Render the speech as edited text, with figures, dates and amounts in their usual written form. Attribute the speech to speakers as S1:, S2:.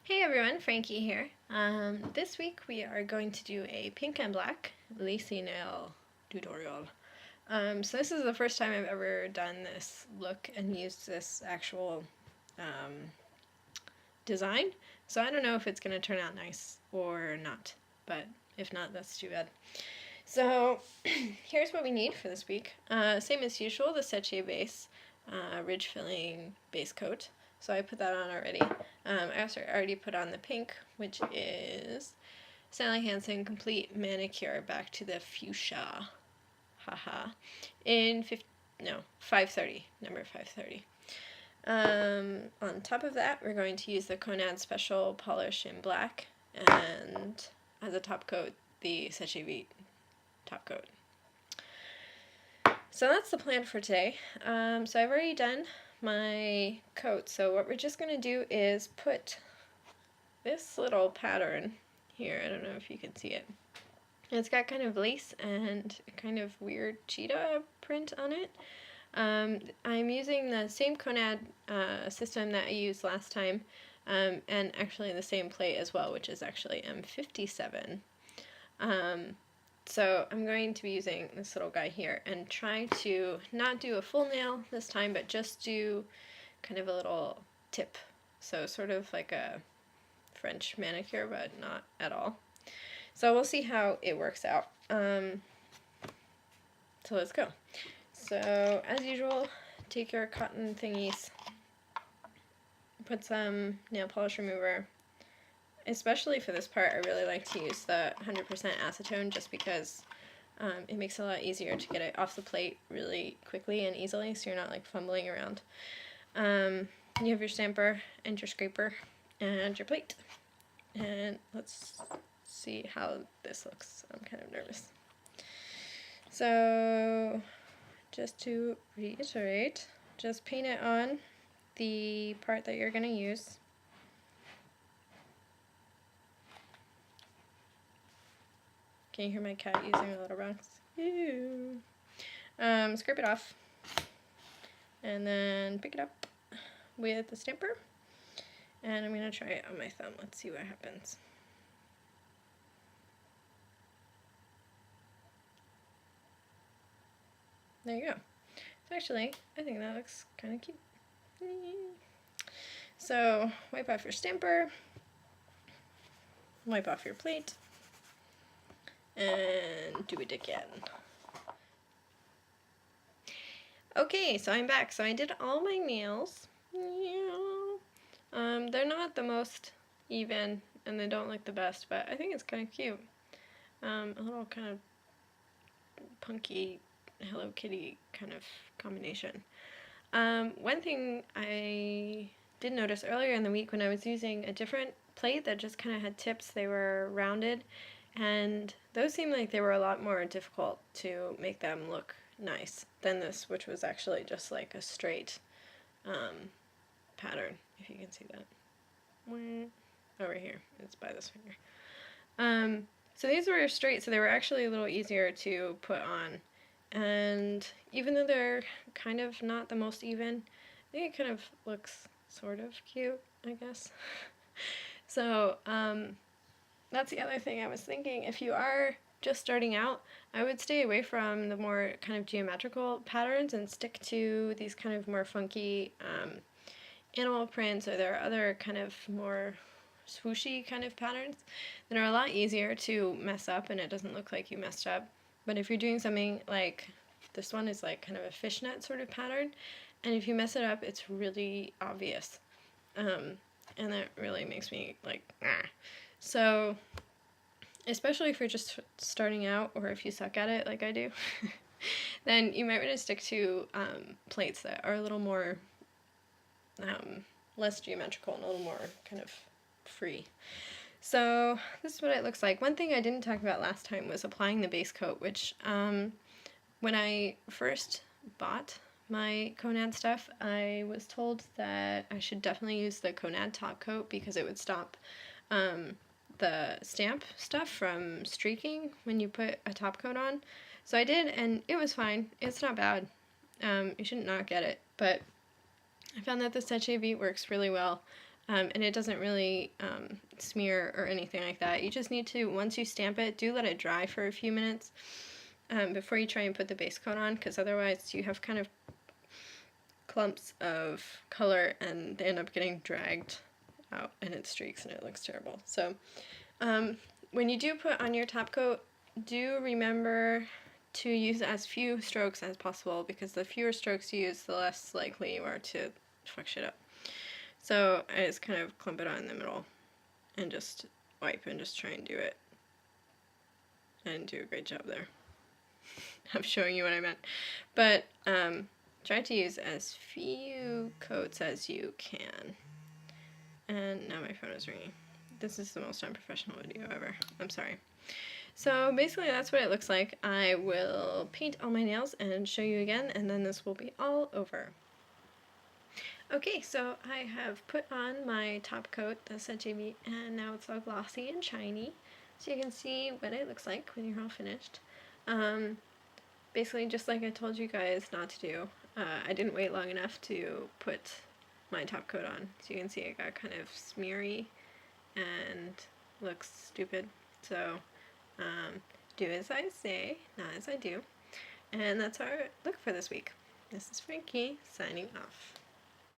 S1: Hey everyone, Frankie here. This week we are going to do a pink and black lacy nail tutorial. So this is the first time I've ever done this look and used this actual design. So I don't know if it's going to turn out nice or not, but if not, that's too bad. So here's what we need for this week. Same as usual, the Seche base, ridge filling base coat. So I put that on already. I also already put on the pink, which is Sally Hansen Complete Manicure Back to the Fuchsia. Haha. In 530, number 530. On top of that, we're going to use the Conad Special Polish in black, and as a top coat, the Seche Vite top coat. So that's the plan for today. So I've already done my coat, so what we're just going to do is put this little pattern here. I don't know if you can see it. It's got kind of lace and kind of weird cheetah print on it. I'm using the same Conad system that I used last time, and actually the same plate as well, which is actually M57. So I'm going to be using this little guy here and try to not do a full nail this time, but just do kind of a little tip. So sort of like a French manicure, but not at all. So we'll see how it works out. So let's go. So as usual, take your cotton thingies, put some nail polish remover. Especially for this part, I really like to use the 100% acetone just because it makes it a lot easier to get it off the plate really quickly and easily, so you're not like fumbling around. You have your stamper and your scraper and your plate. And let's see how this looks. I'm kind of nervous. So just to reiterate, just paint it on the part that you're going to use. Can you hear my cat using a little box? Ew. Scrape it off. And then pick it up with the stamper. And I'm going to try it on my thumb. Let's see what happens. There you go. So actually, I think that looks kind of cute. So wipe off your stamper. Wipe off your plate. And do it again. Okay, so I'm back. So I did all my nails. They're not the most even, and they don't look the best, but I think it's kind of cute. A little kind of punky Hello Kitty kind of combination. One thing I did notice earlier in the week when I was using a different plate that just kind of had tips, they were rounded, and those seemed like they were a lot more difficult to make them look nice than this, which was actually just like a straight pattern, if you can see that. Over here, it's by this finger. So these were straight, so they were actually a little easier to put on. And even though they're kind of not the most even, I think it kind of looks sort of cute, I guess. So, that's the other thing I was thinking. If you are just starting out, I would stay away from the more kind of geometrical patterns and stick to these kind of more funky animal prints, or there are other kind of more swooshy kind of patterns that are a lot easier to mess up and it doesn't look like you messed up. But if you're doing something like this one is like kind of a fishnet sort of pattern, and if you mess it up, it's really obvious. And that really makes me like, ah. So, especially if you're just starting out, or if you suck at it like I do, then you might want to stick to plates that are a little more less geometrical and a little more kind of free. So this is what it looks like. One thing I didn't talk about last time was applying the base coat, which when I first bought my Conad stuff, I was told that I should definitely use the Conad top coat because it would stop the stamp stuff from streaking when you put a top coat on. So I did, and it was fine. It's not bad. You shouldn't not get it, but I found that the Seche Vite works really well and it doesn't really smear or anything like that. You just need to, once you stamp it, do let it dry for a few minutes before you try and put the base coat on, because otherwise you have kind of clumps of color and they end up getting dragged out and it streaks and it looks terrible. So when you do put on your top coat, do remember to use as few strokes as possible, because the fewer strokes you use, the less likely you are to fuck shit up. So I just kind of clump it on in the middle and just wipe and just try and do it. I didn't do a great job there. I'm showing you what I meant. But try to use as few coats as you can. And now my phone is ringing. This is the most unprofessional video ever. I'm sorry. So basically that's what it looks like. I will paint all my nails and show you again, and then this will be all over. Okay, so I have put on my top coat, the ShisoPretty, and now it's all glossy and shiny. So you can see what it looks like when you're all finished. Basically just like I told you guys not to do, I didn't wait long enough to put my top coat on. So you can see it got kind of smeary and looks stupid. So do as I say, not as I do. And that's our look for this week. This is Frankie, signing off.